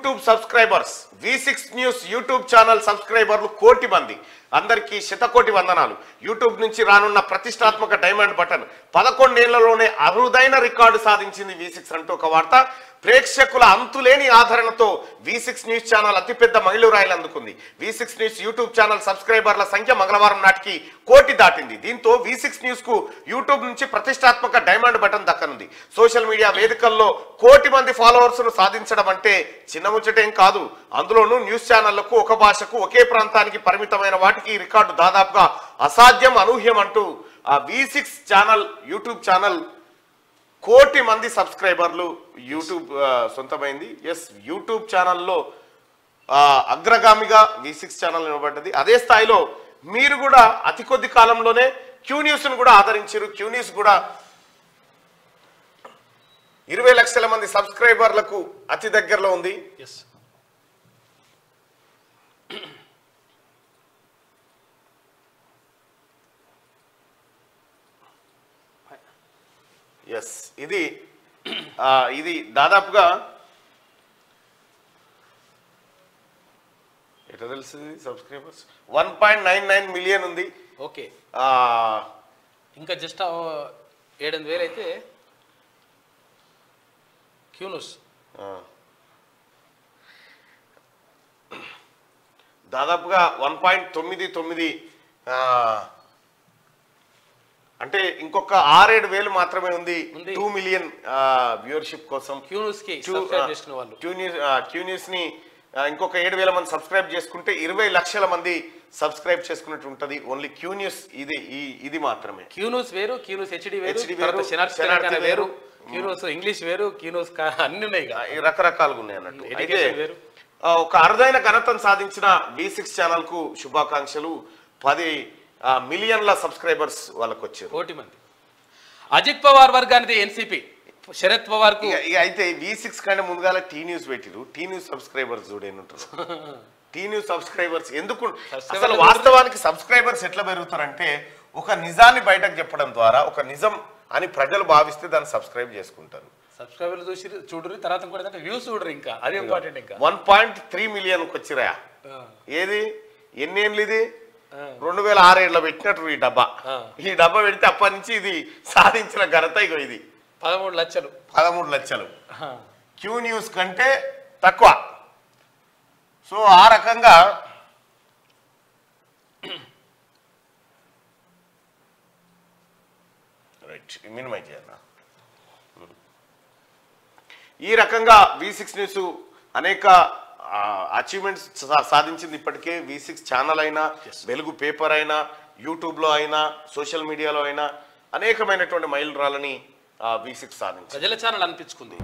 YouTube subscribers V6 news YouTube channel సబ్స్క్రైబర్లు 1 కోటి మంది. అందరికీ శతకోటి వందనాలు. యూట్యూబ్ నుంచి రానున్న ప్రతిష్టాత్మక డైమండ్ బటన్ 11 ఏళ్లలోనే అరుదైన రికార్డు సాధించింది V6 అంటూ ఒక వార్త. ప్రేక్షకుల అంతులేని ఆదరణతో V6 న్యూస్ ఛానల్ అతిపెద్ద మైలురాయిలు అందుకుంది. V6 న్యూస్ యూట్యూబ్ ఛానల్ సబ్స్క్రైబర్ల సంఖ్య మంగళవారం నాటికి 1 కోటి దాటింది. దీంతో V6 న్యూస్ కు యూట్యూబ్ నుంచి ప్రతిష్టాత్మక డైమండ్ బటన్ దక్కనుంది. సోషల్ మీడియా వేదికల్లో 1 కోటి మంది ఫాలోవర్స్ ను సాధించడం అంటే చిన్న ముచ్చటేం కాదు. అందులోనూ న్యూస్ ఛానళ్లకు ఒక భాషకు ఒకే ప్రాంతానికి పరిమితమైన వాటికి రికార్డు దాదాపుగా అసాధ్యం అనూహ్యం అంటూ ఆ V6 ఛానల్ యూట్యూబ్ ఛానల్ 1 కోటి మంది సబ్స్క్రైబర్లు యూట్యూబ్ సొంతమైంది. ఎస్, యూట్యూబ్ ఛానల్లో అగ్రగామిగా V6 ఛానల్ నిలబడ్డది. అదే స్థాయిలో మీరు కూడా అతి కొద్ది కాలంలోనే క్యూ న్యూస్ను కూడా ఆదరించారు. క్యూ న్యూస్ కూడా 20 లక్షల మంది సబ్స్క్రైబర్లకు అతి దగ్గరలో ఉంది. ఎస్, ఇది దాదాపుగా ఎట్లా తెలుస్తుంది సబ్స్క్రైబర్స్ 1.99 మిలియన్ ఉంది. ఓకే, ఇంకా జస్ట్ 7,000 అయితే క్యూన్యూస్ దాదాపుగా 1.99 అంటే ఇంకొక 6-7 వేలు మాత్రమే ఉంది 2 మిలియన్ వ్యూవర్షిప్ కోసం. క్యూ న్యూస్ ని ఇంకొక 7,000 మంది సబ్స్క్రైబ్ చేసుకుంటే 20 లక్షల మంది సబ్స్క్రైబ్ చేసుకున్నట్టు ఉంటది. ఓన్లీ క్యూ న్యూస్ ఇది మాత్రమే. క్యూ న్యూస్ వేరు, క్యూ న్యూస్ హెచ్డి వేరు, వేరు, క్యూ న్యూస్ ఇంగ్లీష్ వేరు, క్యూ న్యూస్ అన్ని ఉన్నాయి, రకరకాలుగా ఉన్నాయి అన్నట్టు. అయితే ఒక అరుదైన ఘనతను సాధించిన V6 ఛానల్ కు శుభాకాంక్షలు. 10 మిలియన్ల సబ్స్క్రైబర్స్ వాళ్ళకి వచ్చారు. 1 కోటి మంది. అజిత్ పవార్ వర్గానికి ఎన్సీపీ శరద్ పవార్ కు అయితే V6 కంటే ముందుగా టీ న్యూస్ పెట్టిరు. టీ న్యూస్ సబ్స్క్రైబర్స్ చూడేంటారు. టీ న్యూస్ సబ్స్క్రైబర్స్ ఎందుకు అసలు వాస్తవానికి సబ్స్క్రైబర్స్ ఎట్లా పెరుగుతారంటే ఒక నిజాన్ని బయటకు చెప్పడం ద్వారా ఒక నిజం అని ప్రజలు భావిస్తే దాన్ని సబ్స్క్రైబ్ చేసుకుంటారు. సబ్స్క్రైబర్లు చూసి చూడరు, తర్వాత కూడా వ్యూస్ చూడరు. ఇంకా అది ఇంపార్టెంట్. ఇంకా 1.3 మిలియన్ వచ్చిరా. ఏది ఎన్నేళ్ళు ఇది 2006 పెట్టినట్టు ఈ డబ్బా పెడితే అప్పటి నుంచి ఇది సాధించిన ఘనత. ఇగో ఇది 13 లక్షలు క్యూ న్యూస్ కంటే తక్కువ. సో ఆ రకంగా మినిమైజ్ చేయాలి. ఈ రకంగా V6 న్యూస్ అనేక అచీవ్మెంట్స్ సాధించింది. ఇప్పటికే V6 ఛానల్ అయినా, వెలుగు పేపర్ అయినా, యూట్యూబ్లో అయినా, సోషల్ మీడియాలో అయినా అనేకమైనటువంటి మైలురాళ్ళని V6 సాధించింది. ప్రజల ఛానల్ అనిపించుకుంది.